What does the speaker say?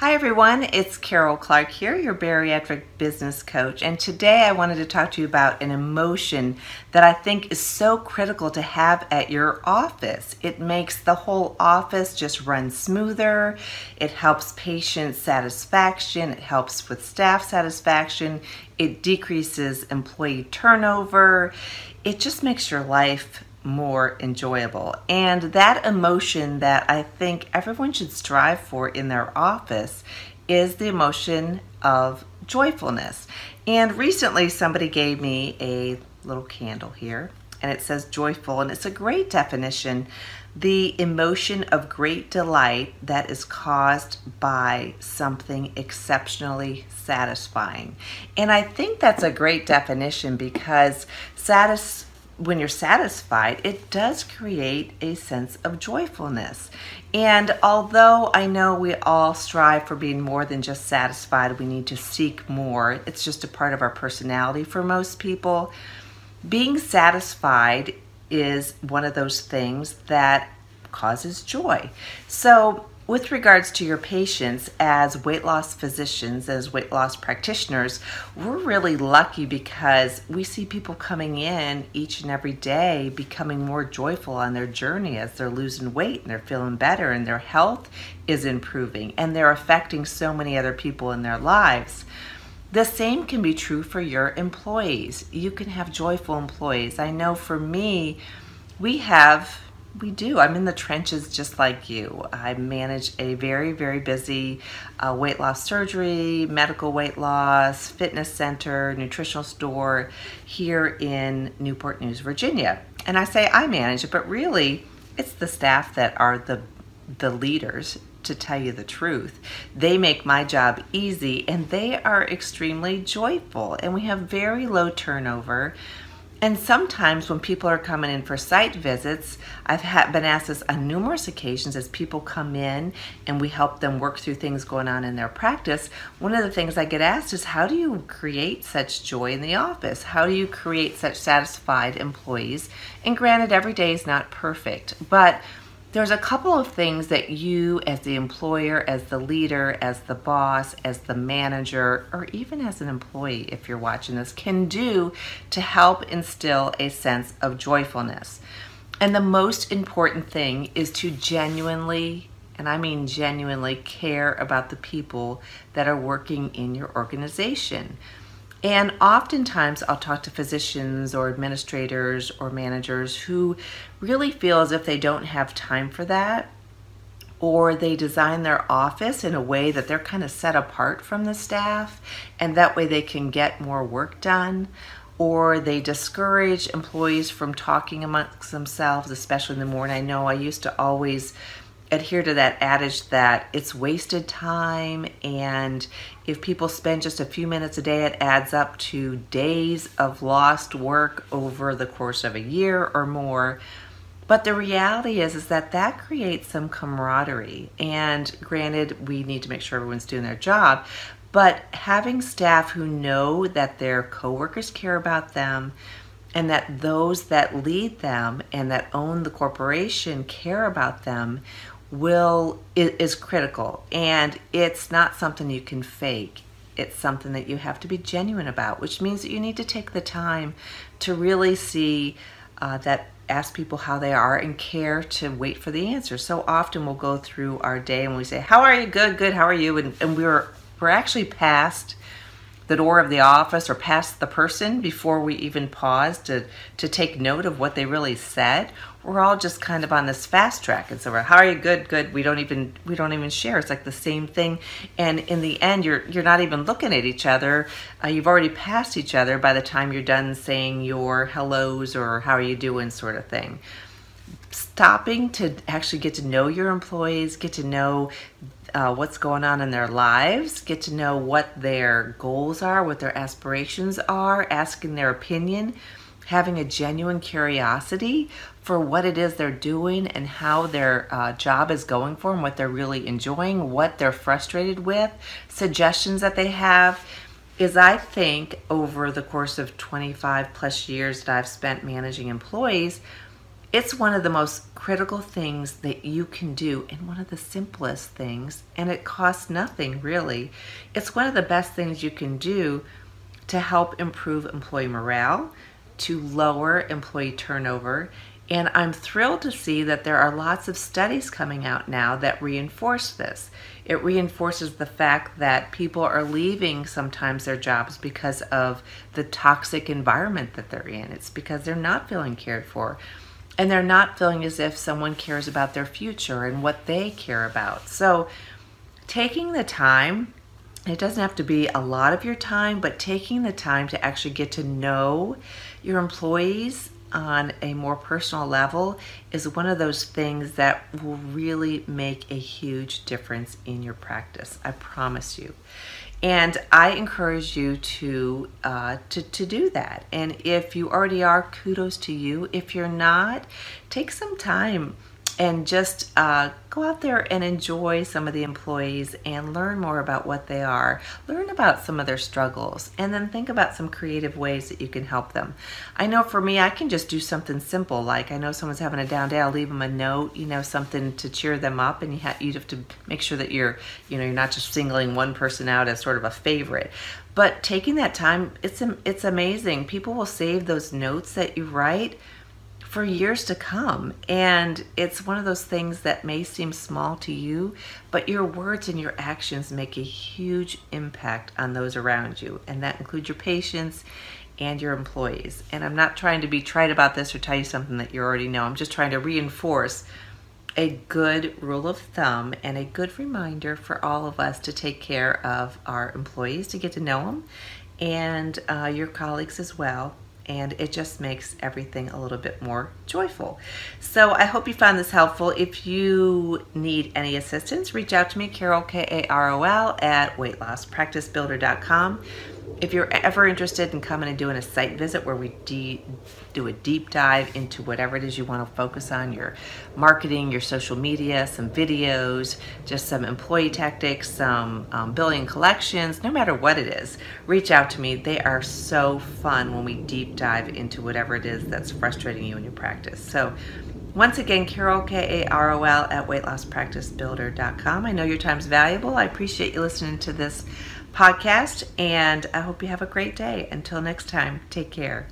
Hi everyone, it's Carol Clark here, your bariatric business coach, and today I wanted to talk to you about an emotion that I think is so critical to have at your office. It makes the whole office just run smoother, it helps patient satisfaction, it helps with staff satisfaction, it decreases employee turnover, it just makes your life more enjoyable. And that emotion that I think everyone should strive for in their office is the emotion of joyfulness. And recently somebody gave me a little candle here and it says joyful, and it's a great definition. The emotion of great delight that is caused by something exceptionally satisfying. And I think that's a great definition because when you're satisfied, it does create a sense of joyfulness. And although I know we all strive for being more than just satisfied, we need to seek more. It's just a part of our personality for most people. Being satisfied is one of those things that causes joy. So with regards to your patients, as weight loss physicians, as weight loss practitioners, we're really lucky because we see people coming in each and every day becoming more joyful on their journey as they're losing weight and they're feeling better and their health is improving and they're affecting so many other people in their lives. The same can be true for your employees. You can have joyful employees. I know for me, we do. I'm in the trenches just like you. I manage a very, very busy weight loss surgery, medical weight loss, fitness center, nutritional store here in Newport News, Virginia. And I say I manage it, but really it's the staff that are the leaders, to tell you the truth. They make my job easy and they are extremely joyful, and we have very low turnover. And sometimes when people are coming in for site visits, I've been asked this on numerous occasions as people come in and we help them work through things going on in their practice. One of the things I get asked is, how do you create such joy in the office? How do you create such satisfied employees? And granted, every day is not perfect, but there's a couple of things that you as the employer, as the leader, as the boss, as the manager, or even as an employee, if you're watching this, can do to help instill a sense of joyfulness. And the most important thing is to genuinely, and I mean genuinely, care about the people that are working in your organization. And oftentimes I'll talk to physicians or administrators or managers who really feel as if they don't have time for that, or they design their office in a way that they're kind of set apart from the staff and that way they can get more work done, or they discourage employees from talking amongst themselves, especially in the morning. I know I used to always adhere to that adage that it's wasted time, and if people spend just a few minutes a day, it adds up to days of lost work over the course of a year or more. But the reality is that creates some camaraderie, and granted, we need to make sure everyone's doing their job, but having staff who know that their coworkers care about them and that those that lead them and that own the corporation care about them is critical. And it's not something you can fake. It's something that you have to be genuine about, which means that you need to take the time to really see ask people how they are and care to wait for the answer. So often we'll go through our day and we say, how are you? Good, good, how are you? And we're actually past the door of the office or past the person before we even pause to take note of what they really said. We're all just kind of on this fast track, and so we're, how are you? Good, good. We don't even share. It's like the same thing, and in the end, you're not even looking at each other. You've already passed each other by the time you're done saying your hellos or how are you doing sort of thing. Stopping to actually get to know your employees, get to know what's going on in their lives, get to know what their goals are, what their aspirations are, asking their opinion, having a genuine curiosity for what it is they're doing and how their job is going for them, what they're really enjoying, what they're frustrated with, suggestions that they have, is I think over the course of 25 plus years that I've spent managing employees, It's one of the most critical things that you can do, and one of the simplest things, and it costs nothing really. It's one of the best things you can do to help improve employee morale, to lower employee turnover. And I'm thrilled to see that there are lots of studies coming out now that reinforce this. It reinforces the fact that people are leaving sometimes their jobs because of the toxic environment that they're in. It's because they're not feeling cared for, and they're not feeling as if someone cares about their future and what they care about. So taking the time, it doesn't have to be a lot of your time, but taking the time to actually get to know your employees on a more personal level is one of those things that will really make a huge difference in your practice. I promise you. And I encourage you to do that. And if you already are, kudos to you. If you're not, take some time and just go out there and enjoy some of the employees and learn more about what they are. Learn about some of their struggles, and then think about some creative ways that you can help them. I know for me, I can just do something simple, like I know someone's having a down day, I'll leave them a note, something to cheer them up, and you'd have to make sure that you're not just singling one person out as sort of a favorite. But taking that time, it's amazing. People will save those notes that you write for years to come. And it's one of those things that may seem small to you, but your words and your actions make a huge impact on those around you. And that includes your patients and your employees. And I'm not trying to be trite about this or tell you something that you already know. I'm just trying to reinforce a good rule of thumb and a good reminder for all of us to take care of our employees, to get to know them, and your colleagues as well. And it just makes everything a little bit more joyful. So I hope you found this helpful. If you need any assistance, reach out to me, Carol, K-A-R-O-L, at weightlosspracticebuilder.com. If you're ever interested in coming and doing a site visit where we do a deep dive into whatever it is you want to focus on, your marketing, your social media, some videos, just some employee tactics, some billing collections, no matter what it is, reach out to me. They are so fun when we deep dive into whatever it is that's frustrating you in your practice. So once again, Carol, K-A-R-O-L, at weightlosspracticebuilder.com. I know your time's valuable. I appreciate you listening to this podcast, and I hope you have a great day. Until next time, take care.